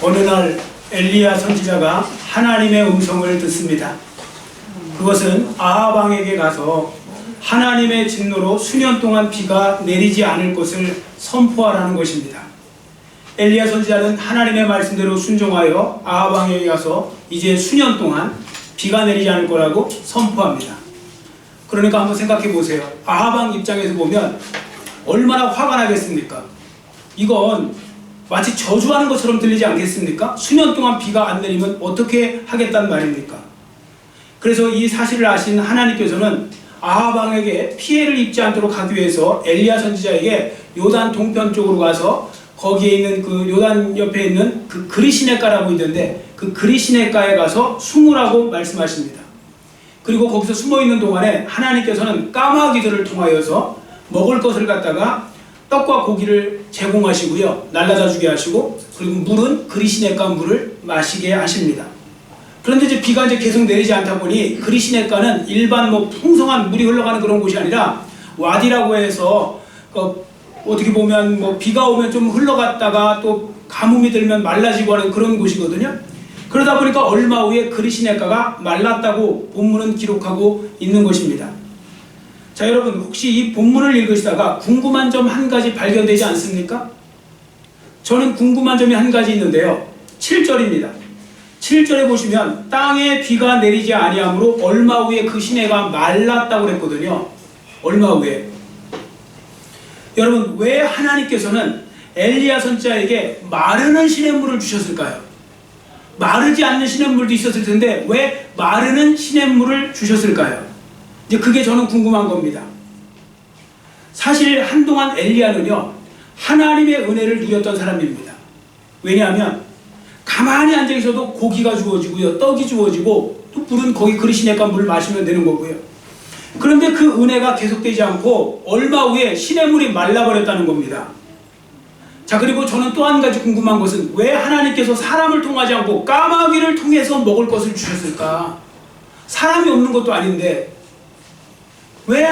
어느 날 엘리야 선지자가 하나님의 음성을 듣습니다. 그것은 아합 왕에게 가서 하나님의 진노로 수년 동안 비가 내리지 않을 것을 선포하라는 것입니다. 엘리야 선지자는 하나님의 말씀대로 순종하여 아합 왕에게 가서 이제 수년 동안 비가 내리지 않을 거라고 선포합니다. 그러니까 한번 생각해 보세요. 아합 왕 입장에서 보면 얼마나 화가 나겠습니까? 이건 마치 저주하는 것처럼 들리지 않겠습니까? 수년 동안 비가 안 내리면 어떻게 하겠다는 말입니까? 그래서 이 사실을 아신 하나님께서는 아합 왕에게 피해를 입지 않도록 하기 위해서 엘리야 선지자에게 요단 동편 쪽으로 가서 거기에 있는 그 요단 옆에 있는 그 그리시네가라고 있는데 그 그리시네가에 가서 숨으라고 말씀하십니다. 그리고 거기서 숨어 있는 동안에 하나님께서는 까마귀들을 통하여서 먹을 것을 갖다가 떡과 고기를 제공하시고요, 날라다 주게 하시고, 그리고 물은 그리시네가 물을 마시게 하십니다. 그런데 이제 비가 이제 계속 내리지 않다 보니 그리시네가는 일반 풍성한 물이 흘러가는 그런 곳이 아니라 와디라고 해서 어떻게 보면 비가 오면 좀 흘러갔다가 또 가뭄이 들면 말라지고 하는 그런 곳이거든요. 그러다 보니까 얼마 후에 그리시네가가 말랐다고 본문은 기록하고 있는 것입니다. 자, 여러분 혹시 이 본문을 읽으시다가 궁금한 점 한 가지 발견되지 않습니까? 저는 궁금한 점이 한 가지 있는데요. 7절입니다. 7절에 보시면 땅에 비가 내리지 아니하므로 얼마 후에 그 시내가 말랐다고 그랬거든요. 얼마 후에. 여러분 왜 하나님께서는 엘리야 선지자에게 마르는 시냇물을 주셨을까요? 마르지 않는 시냇물도 있었을 텐데 왜 마르는 시냇물을 주셨을까요? 이제 그게 저는 궁금한 겁니다. 사실 한동안 엘리야는요, 하나님의 은혜를 누렸던 사람입니다. 왜냐하면 가만히 앉아 있어도 고기가 주어지고요, 떡이 주어지고 또 물은 거기 그리시네가 물을 마시면 되는 거고요. 그런데 그 은혜가 계속되지 않고 얼마 후에 시냇물이 말라버렸다는 겁니다. 자, 그리고 저는 또 한 가지 궁금한 것은 왜 하나님께서 사람을 통하지 않고 까마귀를 통해서 먹을 것을 주셨을까? 사람이 없는 것도 아닌데 왜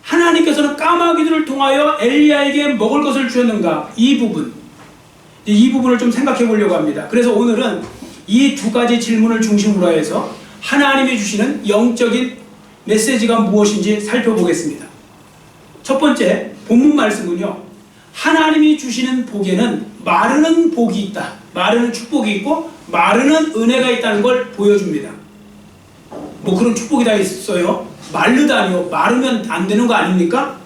하나님께서는 까마귀들을 통하여 엘리야에게 먹을 것을 주셨는가? 이 부분을 좀 생각해 보려고 합니다. 그래서 오늘은 이 두 가지 질문을 중심으로 해서 하나님이 주시는 영적인 메시지가 무엇인지 살펴보겠습니다. 첫 번째 본문 말씀은요, 하나님이 주시는 복에는 마르는 복이 있다, 마르는 축복이 있고 마르는 은혜가 있다는 걸 보여줍니다. 그런 축복이 다 있어요? 마르다니요? 마르면 안 되는 거 아닙니까?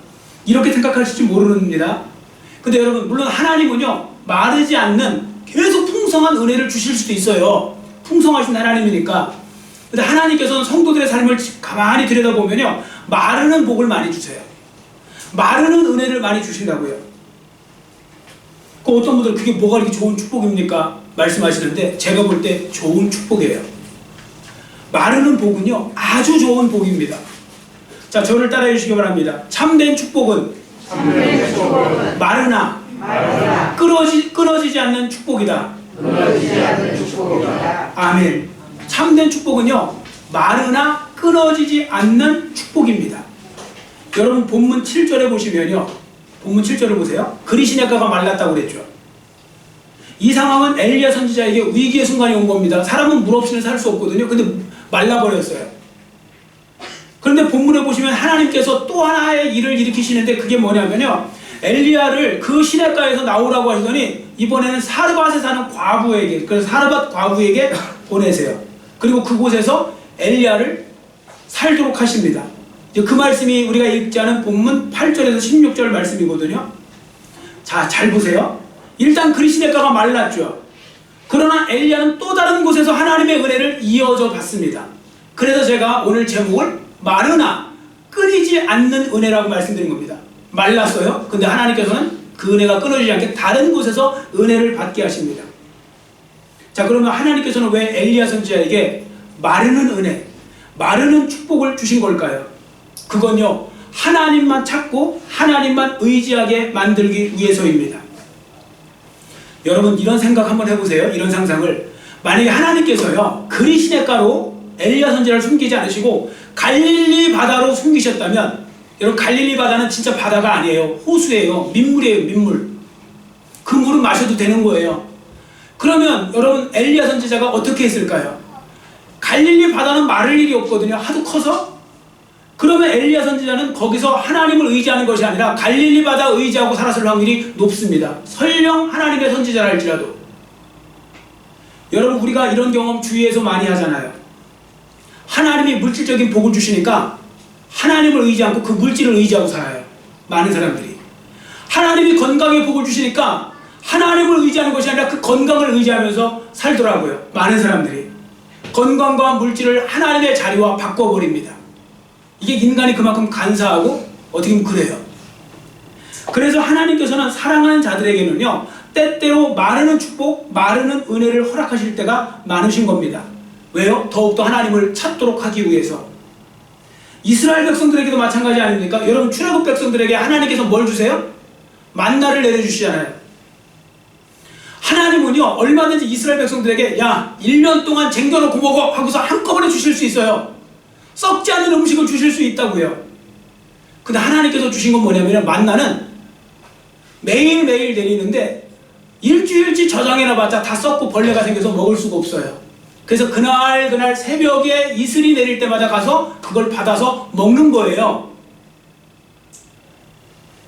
이렇게 생각하실지 모릅니다. 근데 여러분 물론 하나님은요, 마르지 않는 계속 풍성한 은혜를 주실 수도 있어요. 풍성하신 하나님이니까. 근데 하나님께서는 성도들의 삶을 가만히 들여다보면요, 마르는 복을 많이 주세요. 마르는 은혜를 많이 주신다고요. 어떤 분들 그게 뭐가 이렇게 좋은 축복입니까? 말씀하시는데 제가 볼 때 좋은 축복이에요. 마르는 복은요, 아주 좋은 복입니다. 자, 저를 따라해 주시기 바랍니다. 참된 축복은 마르나 끊어지지 않는 축복이다. 아멘. 참된 축복은요, 마르나 끊어지지 않는 축복입니다. 여러분 본문 7절에 보시면요, 본문 7절을 보세요. 그리시네가가 말랐다고 그랬죠. 이 상황은 엘리야 선지자에게 위기의 순간이 온 겁니다. 사람은 물 없이는 살 수 없거든요. 근데 말라버렸어요. 그런데 본문에 보시면 하나님께서 또 하나의 일을 일으키시는데 그게 뭐냐면요, 엘리야를 그 시냇가에서 나오라고 하시더니 이번에는 사르밧에 사는 과부에게, 그래서 사르밧 과부에게 보내세요. 그리고 그곳에서 엘리야를 살도록 하십니다. 그 말씀이 우리가 읽지 않은 본문 8절에서 16절 말씀이거든요. 자, 잘 보세요. 일단 그리시네가가 말랐죠. 그러나 엘리야는 또 다른 곳에서 하나님의 은혜를 이어져 받습니다. 그래서 제가 오늘 제목을 마르나 끊이지 않는 은혜라고 말씀드린 겁니다. 말랐어요. 근데 하나님께서는 그 은혜가 끊어지지 않게 다른 곳에서 은혜를 받게 하십니다. 자, 그러면 하나님께서는 왜 엘리야 선지자에게 마르는 은혜, 마르는 축복을 주신 걸까요? 그건요, 하나님만 찾고 하나님만 의지하게 만들기 위해서입니다. 여러분 이런 생각 한번 해보세요. 이런 상상을. 만약에 하나님께서요, 그리시네가로 엘리야 선지자를 숨기지 않으시고 갈릴리 바다로 숨기셨다면, 여러분 갈릴리 바다는 진짜 바다가 아니에요. 호수예요. 민물이에요. 민물. 그 물은 마셔도 되는 거예요. 그러면 여러분 엘리야 선지자가 어떻게 했을까요? 갈릴리 바다는 마를 일이 없거든요. 하도 커서. 그러면 엘리야 선지자는 거기서 하나님을 의지하는 것이 아니라 갈릴리 바다 의지하고 살았을 확률이 높습니다. 설령 하나님의 선지자라 할지라도. 여러분 우리가 이런 경험 주위에서 많이 하잖아요. 하나님이 물질적인 복을 주시니까 하나님을 의지 않고 그 물질을 의지하고 살아요. 많은 사람들이. 하나님이 건강의 복을 주시니까 하나님을 의지하는 것이 아니라 그 건강을 의지하면서 살더라고요. 많은 사람들이. 건강과 물질을 하나님의 자리와 바꿔버립니다. 이게 인간이 그만큼 간사하고 어떻게 보면 그래요. 그래서 하나님께서는 사랑하는 자들에게는요, 때때로 마르는 축복, 마르는 은혜를 허락하실 때가 많으신 겁니다. 왜요? 더욱더 하나님을 찾도록 하기 위해서. 이스라엘 백성들에게도 마찬가지 아닙니까? 여러분 출애굽 백성들에게 하나님께서 뭘 주세요? 만나를 내려주시잖아요. 하나님은요 얼마든지 이스라엘 백성들에게 야 1년 동안 쟁겨놓고 먹어 하고서 한꺼번에 주실 수 있어요. 썩지 않는 음식을 주실 수 있다고요. 근데 하나님께서 주신 건 뭐냐면 만나는 매일매일 내리는데 일주일치 저장해놔봤자 다 썩고 벌레가 생겨서 먹을 수가 없어요. 그래서 그날 새벽에 이슬이 내릴 때마다 가서 그걸 받아서 먹는 거예요.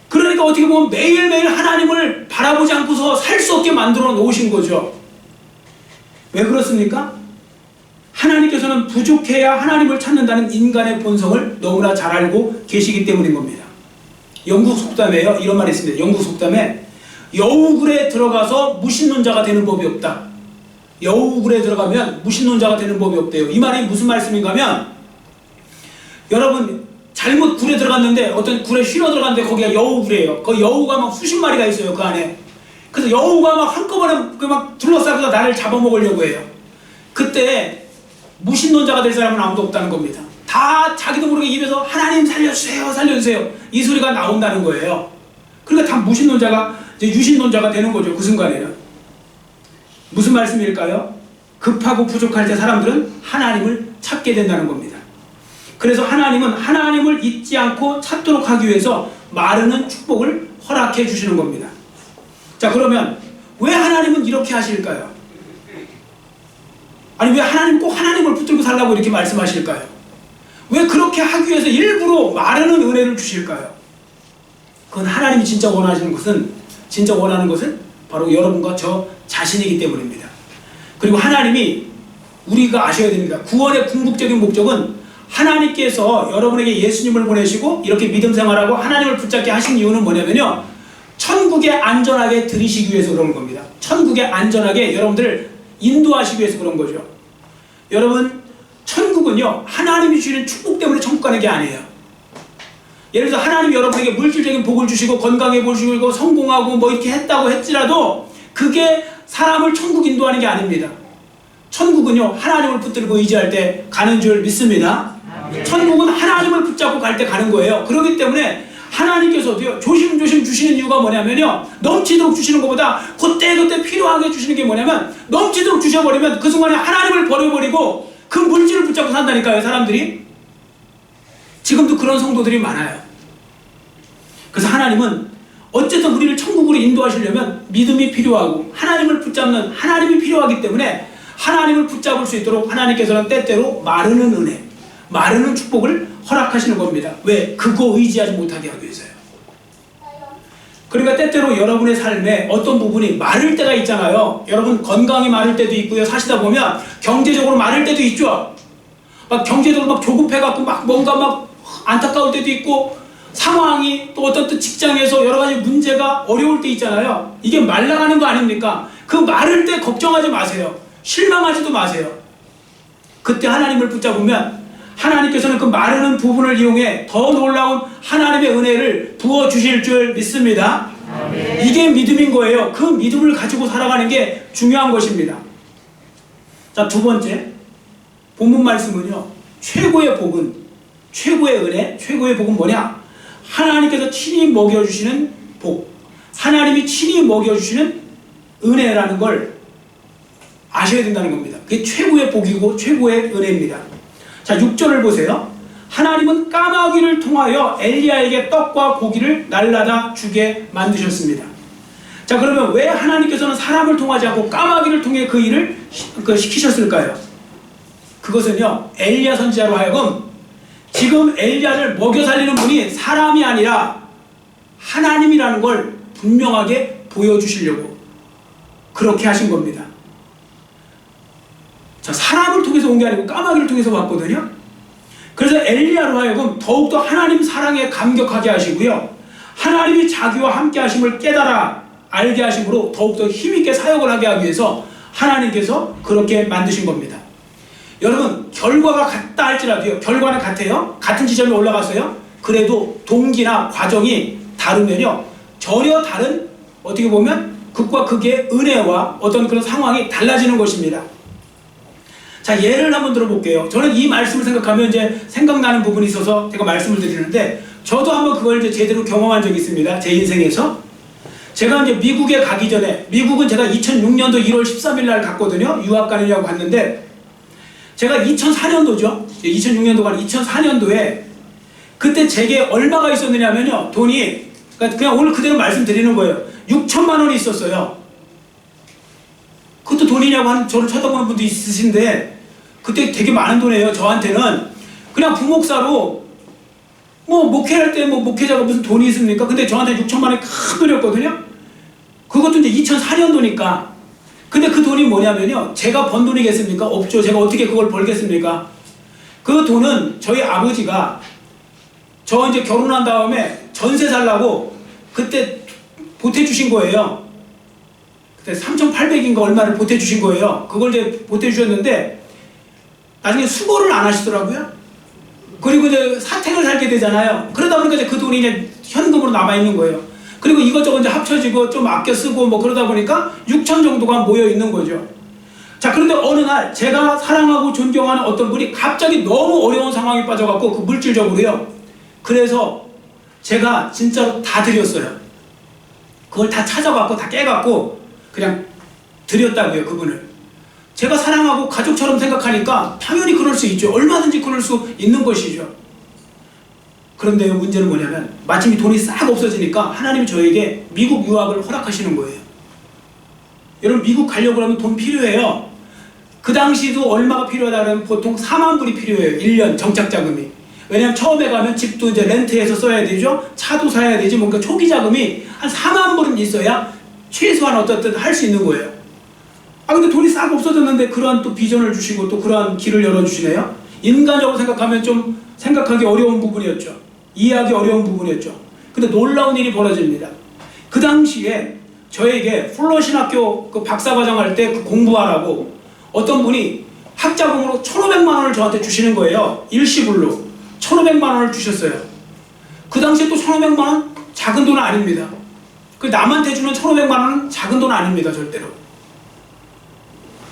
그러니까 어떻게 보면 매일매일 하나님을 바라보지 않고서 살 수 없게 만들어 놓으신 거죠. 왜 그렇습니까? 하나님께서는 부족해야 하나님을 찾는다는 인간의 본성을 너무나 잘 알고 계시기 때문인 겁니다. 영국 속담에요 이런 말이 있습니다. 영국 속담에 여우굴에 들어가서 무신론자가 되는 법이 없다. 여우굴에 들어가면 무신론자가 되는 법이 없대요. 이 말이 무슨 말씀인가 하면 여러분 잘못 굴에 들어갔는데 어떤 굴에 쉬러 들어갔는데 거기가 여우굴이에요. 그 여우가 막 수십 마리가 있어요 그 안에. 그래서 여우가 막 한꺼번에 막 둘러싸고서 나를 잡아먹으려고 해요. 그때 무신론자가 될 사람은 아무도 없다는 겁니다. 다 자기도 모르게 입에서 하나님 살려주세요 살려주세요 이 소리가 나온다는 거예요. 그러니까 다 무신론자가 이제 유신론자가 되는 거죠. 그 순간에는. 무슨 말씀일까요? 급하고 부족할 때 사람들은 하나님을 찾게 된다는 겁니다. 그래서 하나님은 하나님을 잊지 않고 찾도록 하기 위해서 마르는 축복을 허락해 주시는 겁니다. 자 그러면 왜 하나님은 이렇게 하실까요? 아니 왜 하나님 꼭 하나님을 붙들고 살라고 이렇게 말씀하실까요? 왜 그렇게 하기 위해서 일부러 마르는 은혜를 주실까요? 그건 하나님이 진짜 원하는 것은 바로 여러분과 저 자신이기 때문입니다. 그리고 하나님이 우리가 아셔야 됩니다. 구원의 궁극적인 목적은 하나님께서 여러분에게 예수님을 보내시고 이렇게 믿음 생활하고 하나님을 붙잡게 하신 이유는 뭐냐면요, 천국에 안전하게 들이시기 위해서 그런 겁니다. 천국에 안전하게 여러분들을 인도하시기 위해서 그런 거죠. 여러분 천국은요 하나님이 주시는 축복 때문에 천국 가는 게 아니에요. 예를 들어서 하나님이 여러분에게 물질적인 복을 주시고 건강해 보시고 성공하고 뭐 이렇게 했다고 했지라도 그게 사람을 천국 인도하는 게 아닙니다. 천국은요 하나님을 붙들고 의지할 때 가는 줄 믿습니다. 천국은 하나님을 붙잡고 갈 때 가는 거예요. 그렇기 때문에 하나님께서도요 조심조심 주시는 이유가 뭐냐면요, 넘치도록 주시는 것보다 그때 필요하게 주시는 게 뭐냐면 넘치도록 주셔버리면 그 순간에 하나님을 버려버리고 그 물질을 붙잡고 산다니까요. 사람들이 지금도 그런 성도들이 많아요. 그래서 하나님은 어쨌든 우리를 천국으로 인도하시려면 믿음이 필요하고 하나님을 붙잡는 하나님이 필요하기 때문에 하나님을 붙잡을 수 있도록 하나님께서는 때때로 마르는 은혜, 마르는 축복을 허락하시는 겁니다. 왜? 그거 의지하지 못하게 하기 위해서요. 그러니까 때때로 여러분의 삶에 어떤 부분이 마를 때가 있잖아요. 여러분 건강이 마를 때도 있고요. 사시다 보면 경제적으로 마를 때도 있죠. 막 경제적으로 막 조급해갖고 막 뭔가 막 안타까울 때도 있고, 상황이 또 어떤 또 직장에서 여러 가지 문제가 어려울 때 있잖아요. 이게 말라가는 거 아닙니까? 그 마를 때 걱정하지 마세요. 실망하지도 마세요. 그때 하나님을 붙잡으면 하나님께서는 그 마르는 부분을 이용해 더 놀라운 하나님의 은혜를 부어주실 줄 믿습니다. 아멘. 이게 믿음인 거예요. 그 믿음을 가지고 살아가는 게 중요한 것입니다. 자, 두 번째 본문 말씀은요, 최고의 복은, 최고의 은혜, 최고의 복은 뭐냐? 하나님께서 친히 먹여주시는 복, 하나님이 친히 먹여주시는 은혜라는 걸 아셔야 된다는 겁니다. 그게 최고의 복이고 최고의 은혜입니다. 자, 6절을 보세요. 하나님은 까마귀를 통하여 엘리야에게 떡과 고기를 날라다 주게 만드셨습니다. 자, 그러면 왜 하나님께서는 사람을 통하지 않고 까마귀를 통해 그 일을 시키셨을까요? 그것은요, 엘리야 선지자로 하여금 지금 엘리야를 먹여 살리는 분이 사람이 아니라 하나님이라는 걸 분명하게 보여주시려고 그렇게 하신 겁니다. 자, 사람을 통해서 온 게 아니고 까마귀를 통해서 왔거든요. 그래서 엘리야로 하여금 더욱더 하나님 사랑에 감격하게 하시고요, 하나님이 자기와 함께 하심을 깨달아 알게 하심으로 더욱더 힘있게 사역을 하게 하기 위해서 하나님께서 그렇게 만드신 겁니다. 여러분, 결과가 같다 할지라도요, 결과는 같아요. 같은 지점에 올라갔어요. 그래도 동기나 과정이 다르면요, 전혀 다른, 어떻게 보면 극과 극의 은혜와 어떤 그런 상황이 달라지는 것입니다. 자, 예를 한번 들어볼게요. 저는 이 말씀을 생각하면 이제 생각나는 부분이 있어서 제가 말씀을 드리는데, 저도 한번 그걸 이제 제대로 경험한 적이 있습니다. 제 인생에서. 제가 이제 미국에 가기 전에, 미국은 제가 2006년도 1월 13일 날 갔거든요. 유학 가느냐고 갔는데, 제가 2004년도죠. 2006년도가 아니라 2004년도에 그때 제게 얼마가 있었느냐면요, 돈이, 그냥 오늘 그대로 말씀드리는 거예요. 6천만 원이 있었어요. 그것도 돈이냐고 하는, 저를 쳐다보는 분도 있으신데, 그때 되게 많은 돈이에요. 저한테는 그냥 부목사로 뭐 목회할 때 뭐 목회자가 무슨 돈이 있습니까? 근데 저한테 6천만 원이 큰 돈이었거든요. 그것도 이제 2004년도니까. 근데 그 돈이 뭐냐면요, 제가 번 돈이겠습니까? 없죠. 제가 어떻게 그걸 벌겠습니까? 그 돈은 저희 아버지가 저 이제 결혼한 다음에 전세 살라고 그때 보태주신 거예요. 그때 3,800인가 얼마를 보태주신 거예요. 그걸 이제 보태주셨는데 나중에 수고를 안 하시더라고요. 그리고 이제 사택을 살게 되잖아요. 그러다 보니까 이제 그 돈이 이제 현금으로 남아있는 거예요. 그리고 이것저것 이제 합쳐지고 좀 아껴 쓰고 뭐 그러다 보니까 6천 정도가 모여 있는 거죠. 자, 그런데 어느 날 제가 사랑하고 존경하는 어떤 분이 갑자기 너무 어려운 상황에 빠져갖고, 그 물질적으로요. 그래서 제가 진짜로 다 드렸어요. 그걸 다 찾아갖고 다 깨갖고 그냥 드렸다고요, 그분을. 제가 사랑하고 가족처럼 생각하니까 당연히 그럴 수 있죠. 얼마든지 그럴 수 있는 것이죠. 그런데 문제는 뭐냐면, 마침 이 돈이 싹 없어지니까 하나님이 저에게 미국 유학을 허락하시는 거예요. 여러분, 미국 가려고 하면 돈 필요해요. 그 당시도 얼마가 필요하다 그러면 보통 4만 불이 필요해요. 1년 정착 자금이. 왜냐면 처음에 가면 집도 이제 렌트해서 써야 되죠. 차도 사야 되지. 뭔가 초기 자금이 한 4만 불은 있어야 최소한 어떻든 할 수 있는 거예요. 아, 근데 돈이 싹 없어졌는데 그러한 또 비전을 주시고 또 그러한 길을 열어주시네요. 인간적으로 생각하면 좀 생각하기 어려운 부분이었죠. 이해하기 어려운 부분이었죠. 근데 놀라운 일이 벌어집니다. 그 당시에 저에게 플러신학교 그 박사과정 할 때 그 공부하라고 어떤 분이 학자금으로 1,500만 원을 저한테 주시는 거예요. 일시불로 1,500만 원을 주셨어요. 그 당시에 또 1,500만 원 작은 돈은 아닙니다. 그 남한테 주는 1,500만 원은 작은 돈은 아닙니다, 절대로.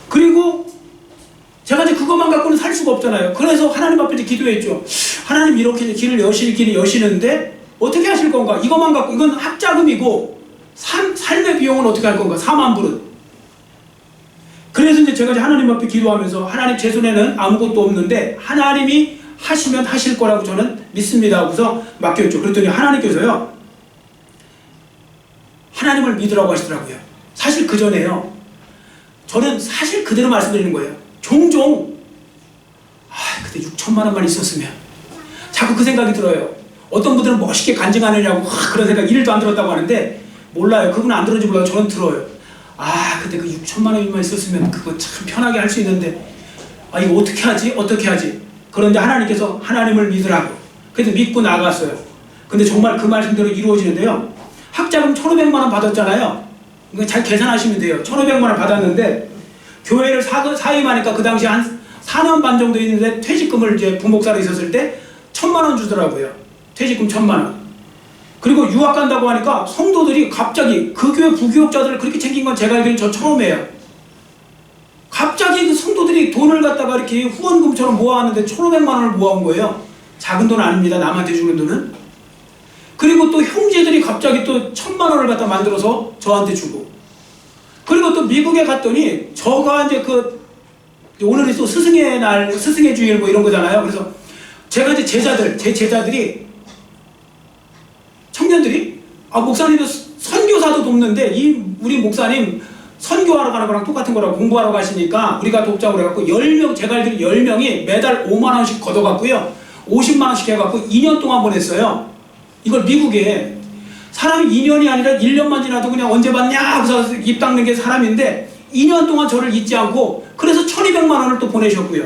그리고 제가 이제 그것만 갖고는 살 수가 없잖아요. 그래서 하나님 앞에 이제 기도했죠. 하나님, 이렇게 길을 여시는데 어떻게 하실 건가? 이것만 갖고, 이건 학자금이고 삶의 비용은 어떻게 할 건가? 4만 불은. 그래서 이제 제가 이제 하나님 앞에 기도하면서, 하나님, 제 손에는 아무것도 없는데 하나님이 하시면 하실 거라고 저는 믿습니다 하고서 맡겼죠. 그랬더니 하나님께서요, 하나님을 믿으라고 하시더라고요. 사실 그 전에요, 저는 사실 그대로 말씀드리는 거예요. 종종 그때 6천만 원만 있었으면, 자꾸 그 생각이 들어요. 어떤 분들은 멋있게 간증하느냐고 그런 생각 1도 안 들었다고 하는데, 몰라요. 그분은 안 들었는지 몰라요. 저는 들어요. 그때 그 6천만 원만 있었으면 그거 참 편하게 할 수 있는데, 이거 어떻게 하지? 어떻게 하지? 그런데 하나님께서 하나님을 믿으라고. 그래서 믿고 나갔어요. 근데 정말 그 말씀대로 이루어지는데요. 학자금 1,500만 원 받았잖아요. 잘 계산하시면 돼요. 1,500만 원 받았는데 교회를 사임하니까 그 당시 한 4년 반 정도 있는데 퇴직금을 이제 부목사로 있었을 때 1,000만 원 주더라고요. 퇴직금 1,000만 원. 그리고 유학 간다고 하니까 성도들이 갑자기, 그 교회 부교육자들을 그렇게 챙긴 건 제가 알기로는 저 처음이에요. 갑자기 그 성도들이 돈을 갖다가 이렇게 후원금처럼 모아왔는데 1,500만 원을 모아온 거예요. 작은 돈 아닙니다, 남한테 주는 돈은. 그리고 또 형제들이 갑자기 또 1,000만 원을 갖다 만들어서 저한테 주고. 그리고 또 미국에 갔더니 저가 이제 오늘이 또 스승의 날, 스승의 주일 뭐 이런 거잖아요. 그래서 제가 이제 제 제자들이, 청년들이, 목사님도 선교 선교사도 돕는데 우리 목사님 선교하러 가는 거랑 똑같은 거라고 공부하러 가시니까 우리가 돕자고 그래갖고 10명, 제가 알기로 10명이 매달 5만 원씩 걷어갖고요. 50만 원씩 해갖고 2년 동안 보냈어요. 이걸 미국에. 사람이 2년이 아니라 1년만 지나도 그냥 언제 봤냐 하고서 입 닦는 게 사람인데 2년 동안 저를 잊지 않고 그래서 1200만 원을 또 보내셨고요.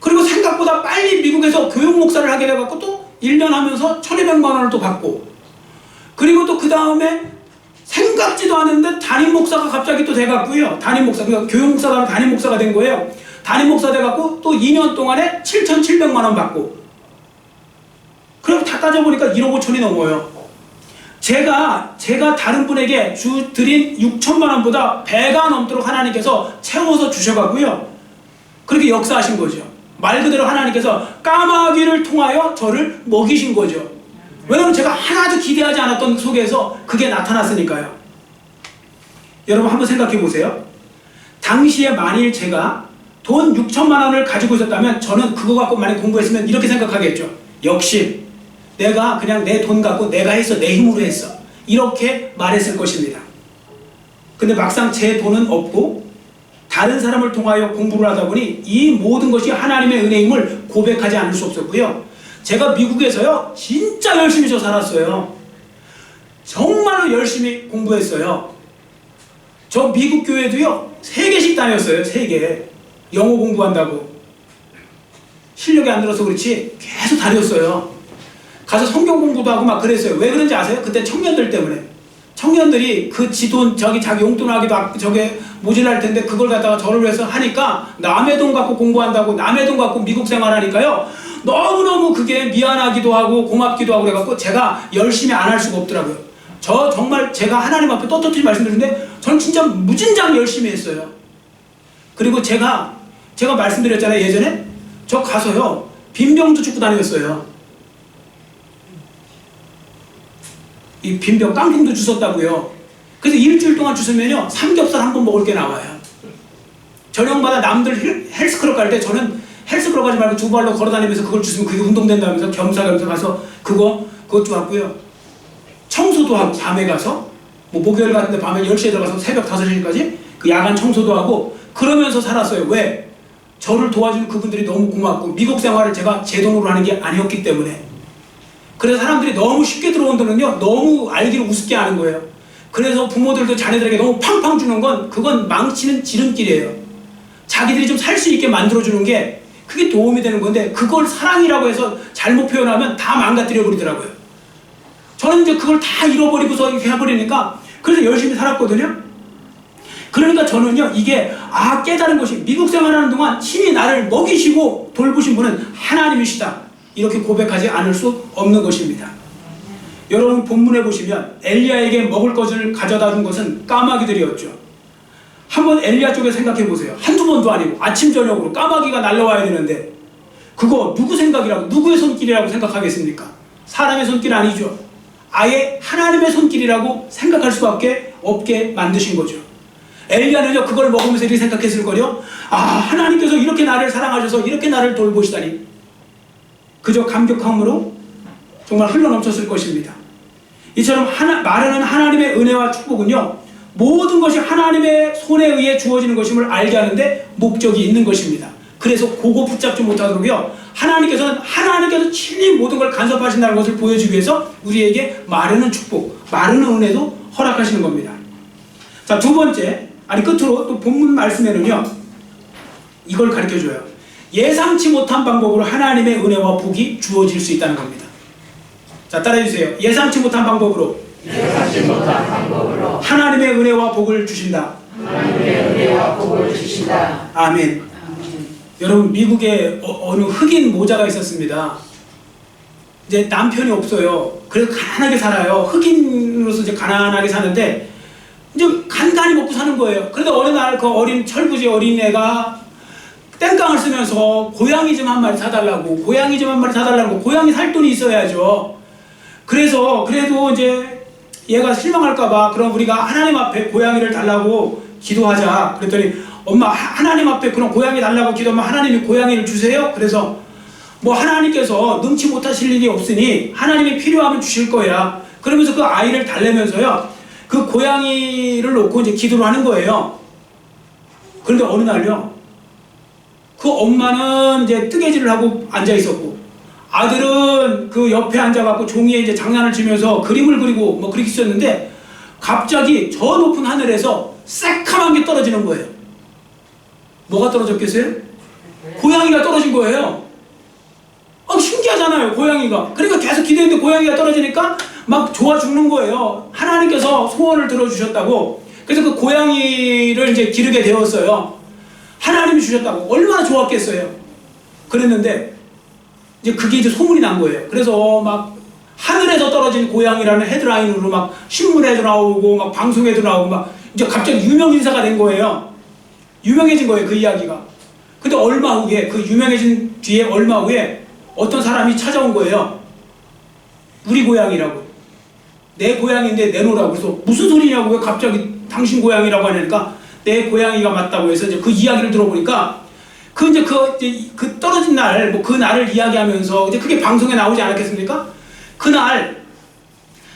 그리고 생각보다 빨리 미국에서 교육 목사를 하게 돼갖고 또 1년 하면서 1200만 원을 또 받고, 그리고 또 그 다음에 생각지도 않은데 담임 목사가 갑자기 또 돼갖고요. 담임 목사, 그러니까 교육 목사가 담임 목사가 된 거예요. 담임 목사 돼갖고 또 2년 동안에 7700만 원 받고, 그럼 다 따져보니까 1억 5천이 넘어요. 제가 다른 분에게 드린 6천만 원보다 배가 넘도록 하나님께서 채워서 주셔가고요. 그렇게 역사하신 거죠. 말 그대로 하나님께서 까마귀를 통하여 저를 먹이신 거죠. 왜냐하면 제가 하나도 기대하지 않았던 속에서 그게 나타났으니까요. 여러분 한번 생각해 보세요. 당시에 만일 제가 돈 6천만 원을 가지고 있었다면 저는 그거 갖고 만약 공부했으면 이렇게 생각하겠죠. 역시 내가 그냥 내 돈 갖고 내가 했어, 내 힘으로 했어, 이렇게 말했을 것입니다. 근데 막상 제 돈은 없고 다른 사람을 통하여 공부를 하다 보니 이 모든 것이 하나님의 은혜임을 고백하지 않을 수 없었고요. 제가 미국에서요 진짜 열심히 저 살았어요. 정말로 열심히 공부했어요. 저 미국 교회도요 3개씩 다녔어요. 3개. 영어 공부한다고. 실력이 안 들어서 그렇지 계속 다녔어요. 가서 성경 공부도 하고 막 그랬어요. 왜 그런지 아세요? 그때 청년들 때문에. 청년들이 그 지돈 자기 용돈 하기도 저게 모질랄 텐데 그걸 갖다가 저를 위해서 하니까 남의 돈 갖고 공부한다고, 남의 돈 갖고 미국 생활하니까요 너무너무 그게 미안하기도 하고 고맙기도 하고 그래갖고 제가 열심히 안 할 수가 없더라고요. 저 정말 제가 하나님 앞에 떳떳이 말씀드리는데 저는 진짜 무진장 열심히 했어요. 그리고 제가 말씀드렸잖아요. 예전에 저 가서요 빈병도 줍고 다녔어요. 이 빈병 깡통도 주웠다고요. 그래서 일주일 동안 주스면요 삼겹살 한 번 먹을 게 나와요. 저녁마다 남들 헬스클럽 갈 때 저는 헬스클럽 가지 말고 2발로 걸어다니면서 그걸 주스면 그게 운동된다면서 겸사겸사 가서 그것 좀 하고요. 청소도 하고 밤에 가서 뭐 목요일 같은데 밤에 10시에 들어가서 새벽 5시까지 그 야간 청소도 하고 그러면서 살았어요. 왜? 저를 도와주는 그분들이 너무 고맙고 미국 생활을 제가 제 돈으로 하는 게 아니었기 때문에. 그래서 사람들이 너무 쉽게 들어온 돈은요 너무 알기를 우습게 하는 거예요. 그래서 부모들도 자녀들에게 너무 팡팡 주는 건 그건 망치는 지름길이에요. 자기들이 좀 살 수 있게 만들어주는 게 그게 도움이 되는 건데 그걸 사랑이라고 해서 잘못 표현하면 다 망가뜨려 버리더라고요. 저는 이제 그걸 다 잃어버리고서 이렇게 해버리니까 그래서 열심히 살았거든요. 그러니까 저는요 이게 깨달은 것이 미국 생활하는 동안 신이 나를 먹이시고 돌보신 분은 하나님이시다, 이렇게 고백하지 않을 수 없는 것입니다. 여러분 본문에 보시면 엘리야에게 먹을 것을 가져다 준 것은 까마귀들이었죠. 한번 엘리야 쪽에 생각해 보세요. 한두 번도 아니고 아침 저녁으로 까마귀가 날라와야 되는데 그거 누구 생각이라고, 누구의 손길이라고 생각하겠습니까? 사람의 손길 아니죠. 아예 하나님의 손길이라고 생각할 수밖에 없게 만드신 거죠. 엘리야는요 그걸 먹으면서 이렇게 생각했을 거요. 하나님께서 이렇게 나를 사랑하셔서 이렇게 나를 돌보시다니. 그저 감격함으로 정말 흘러넘쳤을 것입니다. 이처럼 말하는 하나님의 은혜와 축복은요 모든 것이 하나님의 손에 의해 주어지는 것임을 알게 하는데 목적이 있는 것입니다. 그래서 그거 붙잡지 못하도록요 하나님께서 친히 모든 걸 간섭하신다는 것을 보여주기 위해서 우리에게 마르는 축복, 마르는 은혜도 허락하시는 겁니다. 자, 두 번째, 끝으로 또 본문 말씀에는요 이걸 가르쳐줘요. 예상치 못한 방법으로 하나님의 은혜와 복이 주어질 수 있다는 겁니다. 자, 따라해주세요. 예상치 못한 방법으로 하나님의 은혜와 복을 주신다. 아멘. 여러분 미국에 어느 흑인 모자가 있었습니다. 이제 남편이 없어요. 그래서 가난하게 살아요. 흑인으로서 이제 가난하게 사는데 이제 간간히 먹고 사는 거예요. 그런데 어느 날 그 어린 철부지 어린 애가 땡깡을 쓰면서 고양이 좀 한 마리 사달라고, 고양이 살 돈이 있어야죠. 그래서 그래도 이제 얘가 실망할까봐 그럼 우리가 하나님 앞에 고양이를 달라고 기도하자. 그랬더니 엄마 하나님 앞에 그럼 고양이 달라고 기도하면 하나님이 고양이를 주세요? 그래서 뭐 하나님께서 능치 못하실 일이 없으니 하나님이 필요하면 주실 거야. 그러면서 그 아이를 달래면서요 그 고양이를 놓고 이제 기도를 하는 거예요. 그런데 어느 날요, 그 엄마는 이제 뜨개질을 하고 앉아 있었고, 아들은 그 옆에 앉아갖고 종이에 이제 장난을 치면서 그림을 그리고 뭐 그렇게 있었는데, 갑자기 저 높은 하늘에서 새카만 게 떨어지는 거예요. 뭐가 떨어졌겠어요? 고양이가 떨어진 거예요. 신기하잖아요, 고양이가. 그러니까 계속 기도했는데 고양이가 떨어지니까 막 좋아 죽는 거예요. 하나님께서 소원을 들어주셨다고. 그래서 그 고양이를 이제 기르게 되었어요. 하나님이 주셨다고. 얼마나 좋았겠어요. 그랬는데 이제 그게 이제 소문이 난 거예요. 그래서 막 하늘에서 떨어진 고양이라는 헤드라인으로 막 신문에도 나오고 막 방송에도 나오고 막 이제 갑자기 유명 인사가 된 거예요. 유명해진 거예요, 그 이야기가. 근데 얼마 후에, 그 유명해진 뒤에 얼마 후에 어떤 사람이 찾아온 거예요. 우리 고양이라고. 내 고양이인데 내놓으라고. 그래서 무슨 소리냐고, 왜 갑자기 당신 고양이라고 하니까 내 고양이가 맞다고 해서 이제 그 이야기를 들어보니까 그 떨어진 날, 뭐 그 날을 이야기하면서 이제 그게 방송에 나오지 않았겠습니까? 그날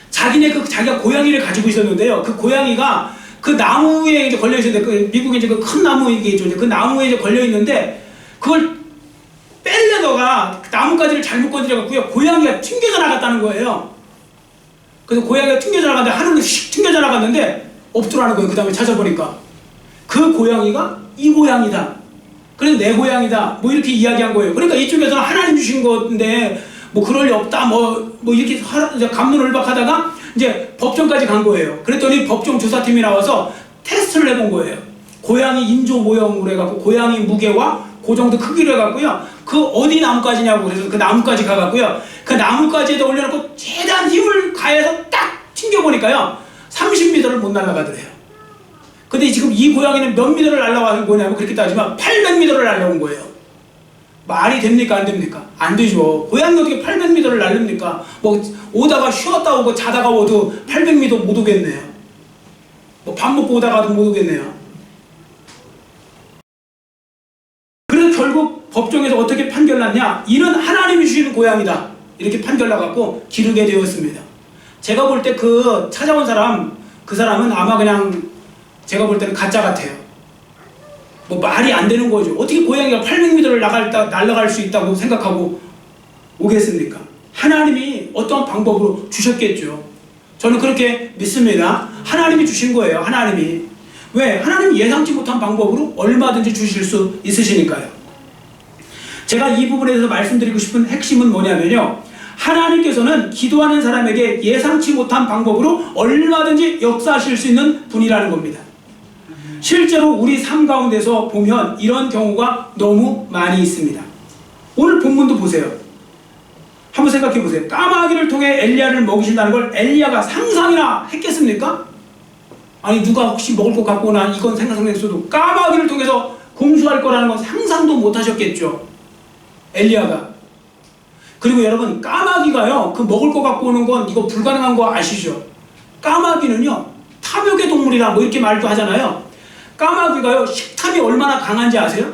자기가 고양이를 가지고 있었는데요. 그 고양이가 그 나무에 이제 걸려 있었는데, 그 미국에 이제 그 큰 나무 이게 있죠. 그 나무에 이제 걸려 있는데 그걸 빼려다가 나뭇가지를 잘못 건드려갖고요, 고양이가 튕겨져 나갔다는 거예요. 그래서 고양이가 튕겨져 나갔는데, 하늘로 휙 튕겨져 나갔는데 없더라는 거예요. 그 다음에 찾아보니까 그 고양이가 이 고양이다. 그래서 내 고양이다. 뭐 이렇게 이야기한 거예요. 그러니까 이쪽에서는 하나님 주신 건데 뭐 그럴 리 없다. 뭐 이렇게 갑론을박하다가 이제 법정까지 간 거예요. 그랬더니 법정 조사팀이 나와서 테스트를 해본 거예요. 고양이 인조 모형으로 해갖고 고양이 무게와 그 정도 크기로 해갖고요, 그 어디 나뭇가지냐고. 그래서 그 나뭇가지 가갖고요, 그 나뭇가지에다 올려놓고 최대한 힘을 가해서 딱 튕겨보니까요 30m를 못 날아가더래요. 근데 지금 이 고양이는 몇 미터를 날아가는 거냐고 그렇게 따지면 800m를 날아온 거예요. 말이 됩니까? 안 됩니까? 안 되죠. 고양이 어떻게 800m를 날립니까? 뭐 오다가 쉬었다 오고 자다가 오도 800m 못 오겠네요. 뭐 밥 먹고 오다가도 못 오겠네요. 그래서 결국 법정에서 어떻게 판결났냐? 이는 하나님이 주시는 고양이다. 이렇게 판결나갖고 기르게 되었습니다. 제가 볼 때 그 찾아온 사람, 그 사람은 아마 그냥 제가 볼 때는 가짜 같아요. 뭐 말이 안 되는 거죠. 어떻게 고양이가 800m를 날아갈 수 있다고 생각하고 오겠습니까? 하나님이 어떤 방법으로 주셨겠죠. 저는 그렇게 믿습니다. 하나님이 주신 거예요. 하나님이. 왜? 하나님이 예상치 못한 방법으로 얼마든지 주실 수 있으시니까요. 제가 이 부분에 대해서 말씀드리고 싶은 핵심은 뭐냐면요, 하나님께서는 기도하는 사람에게 예상치 못한 방법으로 얼마든지 역사하실 수 있는 분이라는 겁니다. 실제로 우리 삶 가운데서 보면 이런 경우가 너무 많이 있습니다. 오늘 본문도 보세요. 한번 생각해 보세요. 까마귀를 통해 엘리야를 먹이신다는 걸 엘리야가 상상이나 했겠습니까? 아니 누가 혹시 먹을 것 갖고 오나 이건 생각했어도 까마귀를 통해서 공수할 거라는 건 상상도 못 하셨겠죠. 엘리야가. 그리고 여러분, 까마귀가요, 그 먹을 것 갖고 오는 건 이거 불가능한 거 아시죠? 까마귀는요 탐욕의 동물이라 뭐 이렇게 말도 하잖아요. 까마귀가요 식탐이 얼마나 강한지 아세요?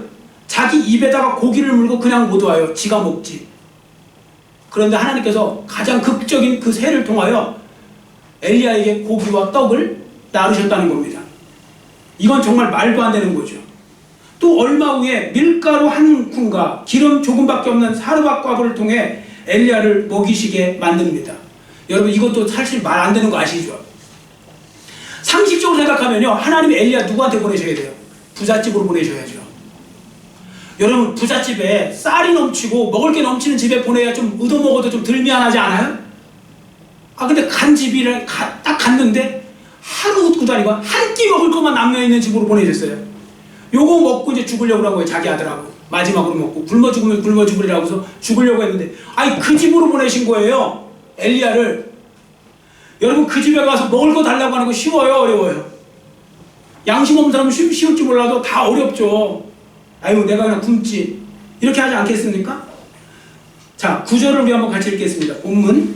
자기 입에다가 고기를 물고 그냥 못 와요. 지가 먹지. 그런데 하나님께서 가장 극적인 그 새를 통하여 엘리야에게 고기와 떡을 나누셨다는 겁니다. 이건 정말 말도 안 되는 거죠. 또 얼마 후에 밀가루 한 푼과 기름 조금밖에 없는 사르밧과부를 통해 엘리야를 먹이시게 만듭니다. 여러분, 이것도 사실 말 안 되는 거 아시죠? 상식적으로 생각하면요, 하나님이 엘리야 누구한테 보내셔야 돼요? 부잣집으로 보내셔야죠. 여러분, 부잣집에 쌀이 넘치고 먹을 게 넘치는 집에 보내야 좀 얻어먹어도 좀 덜 미안하지 않아요? 근데 간 집이랑 딱 갔는데 하루 웃고 다니고 한 끼 먹을 것만 남겨있는 집으로 보내셨어요. 요거 먹고 이제 죽으려고 한 거예요. 자기 아들하고 마지막으로 먹고 굶어 죽으면 굶어 죽으리라고 해서 죽으려고 했는데, 아니 그 집으로 보내신 거예요, 엘리야를. 여러분, 그 집에 가서 먹을 거 달라고 하는 거 쉬워요, 어려워요? 양심 없는 사람은 쉬울지 몰라도 다 어렵죠. 아유 내가 그냥 굶지 이렇게 하지 않겠습니까? 자, 9절을 우리 한번 같이 읽겠습니다. 본문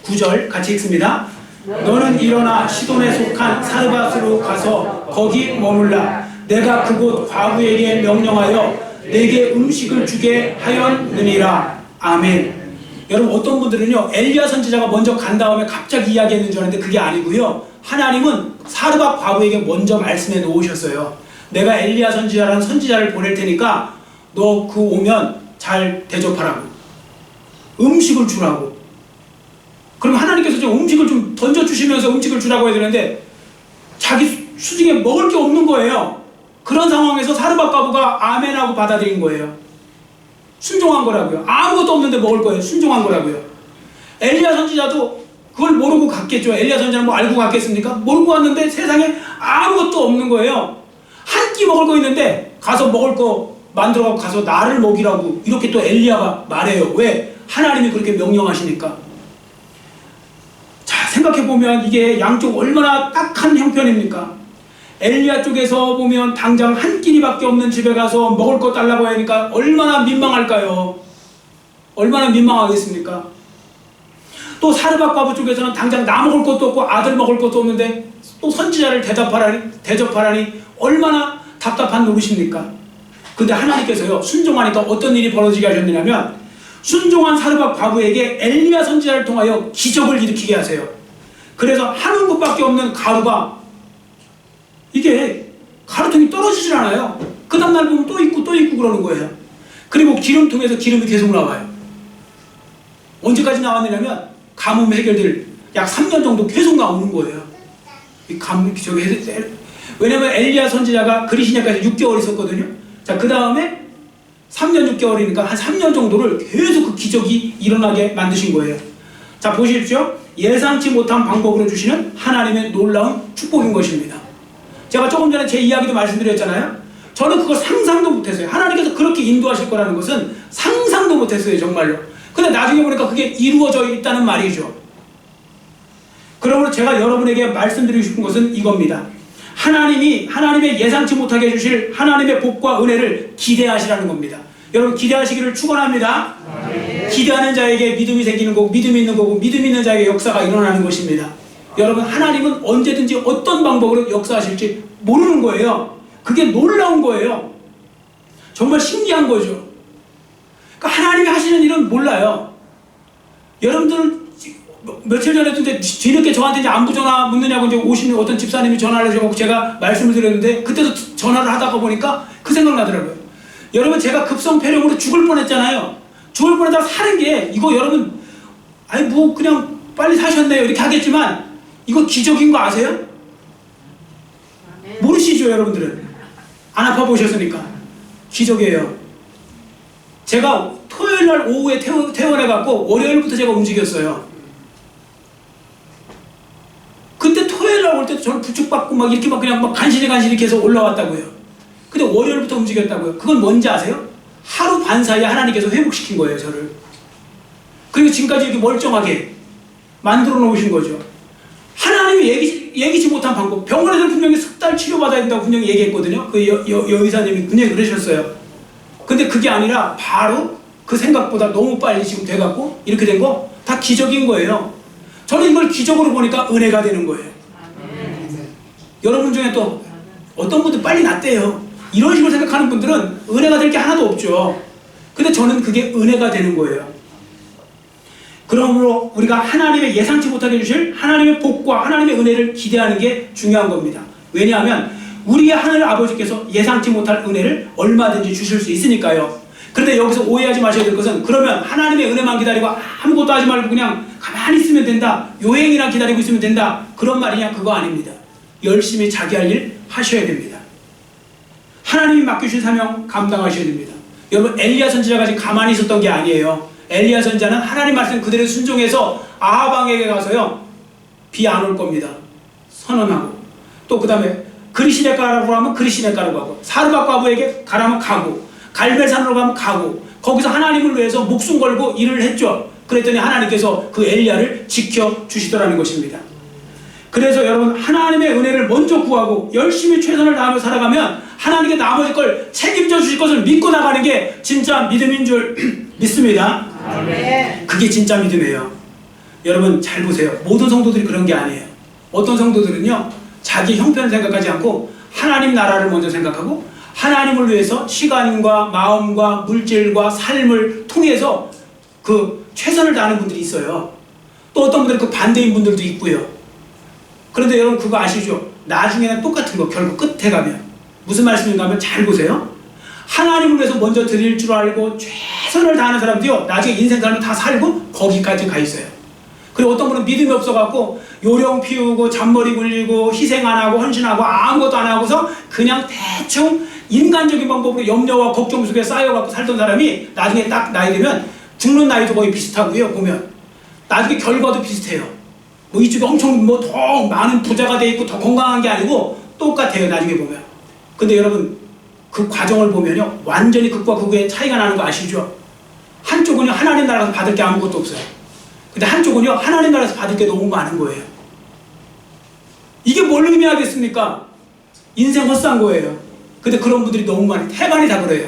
9절 같이 읽습니다. 너는 일어나 시돈에 속한 사르밧으로 가서 거기 머물라. 내가 그곳 과부에게 명령하여 내게 음식을 주게 하였느니라. 아멘. 여러분 어떤 분들은요 엘리야 선지자가 먼저 간 다음에 갑자기 이야기했는 줄 알았는데 그게 아니고요. 하나님은 사르밧 과부에게 먼저 말씀해 놓으셨어요. 내가 엘리야 선지자라는 선지자를 보낼 테니까 너 그 오면 잘 대접하라고, 음식을 주라고. 그럼 하나님께서 좀 음식을 좀 던져주시면서 음식을 주라고 해야 되는데 자기 수중에 먹을 게 없는 거예요. 그런 상황에서 사르밧 과부가 아멘하고 받아들인 거예요. 순종한 거라고요. 아무것도 없는데 먹을 거예요. 순종한 거라고요. 엘리야 선지자도 그걸 모르고 갔겠죠. 엘리야 선지자는 뭐 알고 갔겠습니까? 모르고 왔는데 세상에 아무것도 없는 거예요. 한 끼 먹을 거 있는데 가서 먹을 거 만들어가고 가서 나를 먹이라고 이렇게 또 엘리야가 말해요. 왜? 하나님이 그렇게 명령하시니까. 자, 생각해보면 이게 양쪽 얼마나 딱한 형편입니까? 엘리야 쪽에서 보면 당장 한 끼니밖에 없는 집에 가서 먹을 거 달라고 하니까 얼마나 민망할까요? 얼마나 민망하겠습니까? 또 사르밧 과부 쪽에서는 당장 나 먹을 것도 없고 아들 먹을 것도 없는데 또 선지자를 대접하라니 얼마나 답답한 노릇입니까? 근데 하나님께서요 순종하니까 어떤 일이 벌어지게 하셨느냐면 순종한 사르밧 과부에게 엘리야 선지자를 통하여 기적을 일으키게 하세요. 그래서 한 움큼밖에 없는 가루가 이게 가루통이 떨어지질 않아요. 그 다음날 보면 또 있고 또 있고 그러는 거예요. 그리고 기름통에서 기름이 계속 나와요. 언제까지 나왔느냐면 가뭄 해결될 약 3년 정도 계속 나오는 거예요. 이 가뭄 저기 왜냐면 엘리야 선지자가 그리시냐까지 6개월 있었거든요. 자, 그 다음에 3년 6개월이니까 한 3년 정도를 계속 그 기적이 일어나게 만드신 거예요. 자, 보십시오. 예상치 못한 방법으로 주시는 하나님의 놀라운 축복인 것입니다. 제가 조금 전에 제 이야기도 말씀드렸잖아요. 저는 그걸 상상도 못했어요. 하나님께서 그렇게 인도하실 거라는 것은 상상도 못했어요, 정말로. 근데 나중에 보니까 그게 이루어져 있다는 말이죠. 그러므로 제가 여러분에게 말씀드리고 싶은 것은 이겁니다. 하나님의 예상치 못하게 해주실 하나님의 복과 은혜를 기대하시라는 겁니다. 여러분 기대하시기를 축원합니다. 기대하는 자에게 믿음이 생기는 거고 믿음이 있는 거고 믿음 있는 자에게 역사가 일어나는 것입니다. 여러분 하나님은 언제든지 어떤 방법으로 역사하실지 모르는 거예요. 그게 놀라운 거예요. 정말 신기한 거죠. 그러니까 하나님이 하시는 일은 몰라요. 여러분들은 며칠 전에도 이제 뒤늦게 저한테 이제 안부 전화 묻느냐고 이제 오시는 어떤 집사님이 전화를 해주고 제가 말씀을 드렸는데 그때도 전화를 하다가 보니까 그 생각 나더라고요. 여러분 제가 급성폐렴으로 죽을 뻔했잖아요. 죽을 뻔했다가 사는 게 이거 여러분 아니 뭐 그냥 빨리 사셨네요 이렇게 하겠지만 이거 기적인 거 아세요? 모르시죠 여러분들은? 안 아파 보셨으니까 기적이에요. 제가 토요일날 오후에 퇴원해갖고 월요일부터 제가 움직였어요. 그때 토요일날 올 때 저는 부축받고 막 이렇게 막 그냥 막 간신히 계속 올라왔다고요. 근데 월요일부터 움직였다고요. 그건 뭔지 아세요? 하루 반 사이에 하나님께서 회복시킨 거예요 저를. 그리고 지금까지 이렇게 멀쩡하게 만들어 놓으신 거죠. 하나님이 예기치 못한 방법. 병원에서 분명히 석 달 치료받아야 된다고 분명히 얘기했거든요. 그 여의사님이 분명히 그러셨어요. 근데 그게 아니라 바로 그 생각보다 너무 빨리 지금 돼갖고 이렇게 된 거 다 기적인 거예요. 저는 이걸 기적으로 보니까 은혜가 되는 거예요. 여러분 중에 또 어떤 분들 빨리 낫대요. 이런 식으로 생각하는 분들은 은혜가 될 게 하나도 없죠. 근데 저는 그게 은혜가 되는 거예요. 그러므로 우리가 하나님의 예상치 못하게 해주실 하나님의 복과 하나님의 은혜를 기대하는 게 중요한 겁니다. 왜냐하면 우리의 하늘 아버지께서 예상치 못할 은혜를 얼마든지 주실 수 있으니까요. 그런데 여기서 오해하지 마셔야 될 것은 그러면 하나님의 은혜만 기다리고 아무것도 하지 말고 그냥 가만히 있으면 된다. 요행이나 기다리고 있으면 된다. 그런 말이냐? 그거 아닙니다. 열심히 자기 할 일 하셔야 됩니다. 하나님이 맡겨주신 사명 감당하셔야 됩니다. 여러분 엘리야 선지자가 지금 가만히 있었던 게 아니에요. 엘리야 선지자는 하나님 말씀 그대로 순종해서 아합 왕에게 가서요 비 안 올 겁니다 선언하고 또 그 다음에 그리시네 가라고 하면 그리시네 가라고 하고 사르밧 과부에게 가라면 가고 갈멜산으로 가면 가고 거기서 하나님을 위해서 목숨 걸고 일을 했죠. 그랬더니 하나님께서 그 엘리야를 지켜주시더라는 것입니다. 그래서 여러분 하나님의 은혜를 먼저 구하고 열심히 최선을 다하며 살아가면 하나님께 나머지 걸 책임져 주실 것을 믿고 나가는 게 진짜 믿음인 줄 믿습니다. 아멘. 그게 진짜 믿음이에요. 여러분 잘 보세요. 모든 성도들이 그런 게 아니에요. 어떤 성도들은요 자기 형편을 생각하지 않고 하나님 나라를 먼저 생각하고 하나님을 위해서 시간과 마음과 물질과 삶을 통해서 그 최선을 다하는 분들이 있어요. 또 어떤 분들은 그 반대인 분들도 있고요. 그런데 여러분 그거 아시죠? 나중에는 똑같은 거 결국 끝에 가면 무슨 말씀인가 하면 잘 보세요. 하나님을 위해서 먼저 드릴 줄 알고 최선을 다하는 사람도요 나중에 인생 삶을 다 살고 거기까지 가 있어요. 그리고 어떤 분은 믿음이 없어갖고 요령 피우고 잔머리 굴리고 희생 안 하고 헌신하고 아무것도 안 하고서 그냥 대충 인간적인 방법으로 염려와 걱정 속에 쌓여갖고 살던 사람이 나중에 딱 나이 되면 죽는 나이도 거의 비슷하고요. 보면 나중에 결과도 비슷해요. 뭐 이쪽에 엄청 뭐 더 많은 부자가 돼 있고 더 건강한 게 아니고 똑같아요. 나중에 보면. 근데 여러분 그 과정을 보면요 완전히 극과 극의 차이가 나는 거 아시죠? 한쪽은요 하나님 나라에서 받을 게 아무것도 없어요. 근데 한쪽은요 하나님 나라에서 받을 게 너무 많은 거예요. 이게 뭘 의미하겠습니까? 인생 헛산 거예요. 근데 그런 분들이 너무 많아요. 태반이 다 그래요.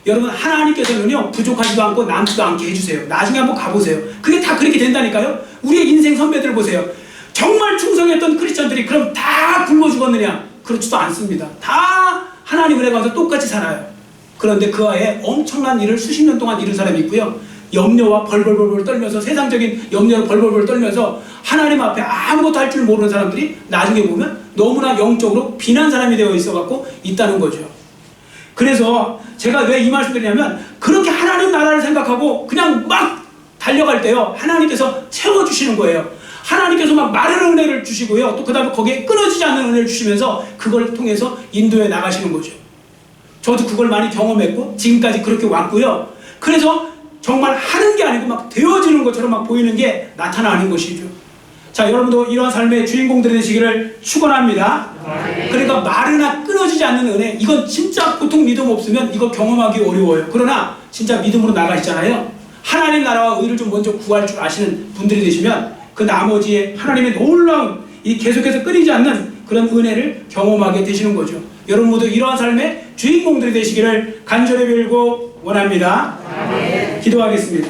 여러분 하나님께서는요 부족하지도 않고 남지도 않게 해주세요. 나중에 한번 가보세요. 그게 다 그렇게 된다니까요. 우리의 인생 선배들 보세요. 정말 충성했던 크리스천들이 그럼 다 굶어 죽었느냐? 그렇지도 않습니다. 다 하나님 은혜 가운데 똑같이 살아요. 그런데 그 안에 엄청난 일을 수십 년 동안 이룬 사람이 있고요. 염려와 벌벌벌 떨면서 세상적인 염려로 벌벌벌 떨면서 하나님 앞에 아무것도 할 줄 모르는 사람들이 나중에 보면 너무나 영적으로 빈한 사람이 되어 있어갖고 있다는 거죠. 그래서 제가 왜 이 말씀 드리냐면 그렇게 하나님 나라를 생각하고 그냥 막 달려갈 때요 하나님께서 채워주시는 거예요. 하나님께서 막 마른 은혜를 주시고요. 또 그 다음에 거기에 끊어지지 않는 은혜를 주시면서 그걸 통해서 인도해 나가시는 거죠. 저도 그걸 많이 경험했고 지금까지 그렇게 왔고요. 그래서 정말 하는 게 아니고 막 되어지는 것처럼 막 보이는 게 나타나는 것이죠. 자, 여러분도 이러한 삶의 주인공들이 되시기를 축원합니다. 그러니까 마르나 끊어지지 않는 은혜, 이건 진짜 보통 믿음 없으면 이거 경험하기 어려워요. 그러나 진짜 믿음으로 나가시잖아요. 하나님 나라와 의를 좀 먼저 구할 줄 아시는 분들이 되시면 그 나머지에 하나님의 놀라운 이 계속해서 끊이지 않는 그런 은혜를 경험하게 되시는 거죠. 여러분 모두 이러한 삶의 주인공들이 되시기를 간절히 빌고 원합니다. 기도하겠습니다.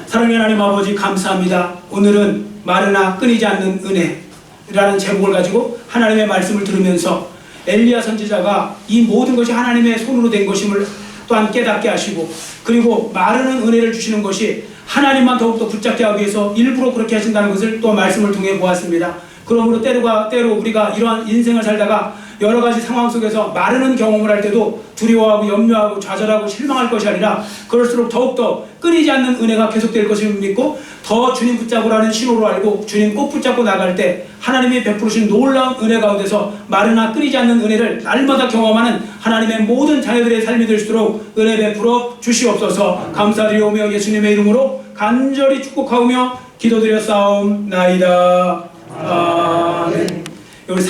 사랑의 하나님 아버지 감사합니다. 오늘은 마르나 끊이지 않는 은혜라는 제목을 가지고 하나님의 말씀을 들으면서 엘리야 선지자가 이 모든 것이 하나님의 손으로 된 것임을 또한 깨닫게 하시고 그리고 마르는 은혜를 주시는 것이 하나님만 더욱더 붙잡게 하기 위해서 일부러 그렇게 하신다는 것을 또 말씀을 통해 보았습니다. 그러므로 때로 우리가 이러한 인생을 살다가 여러 가지 상황 속에서 마르는 경험을 할 때도 두려워하고 염려하고 좌절하고 실망할 것이 아니라 그럴수록 더욱더 끊이지 않는 은혜가 계속될 것을 믿고 더 주님 붙잡으라는 신호로 알고 주님 꼭 붙잡고 나갈 때 하나님이 베푸르신 놀라운 은혜 가운데서 마르나 끊이지 않는 은혜를 날마다 경험하는 하나님의 모든 자녀들의 삶이 될 수 있도록 은혜 베풀어 주시옵소서. 감사드리오며 예수님의 이름으로 간절히 축복하오며 기도드려 싸움나이다. 아멘. 여기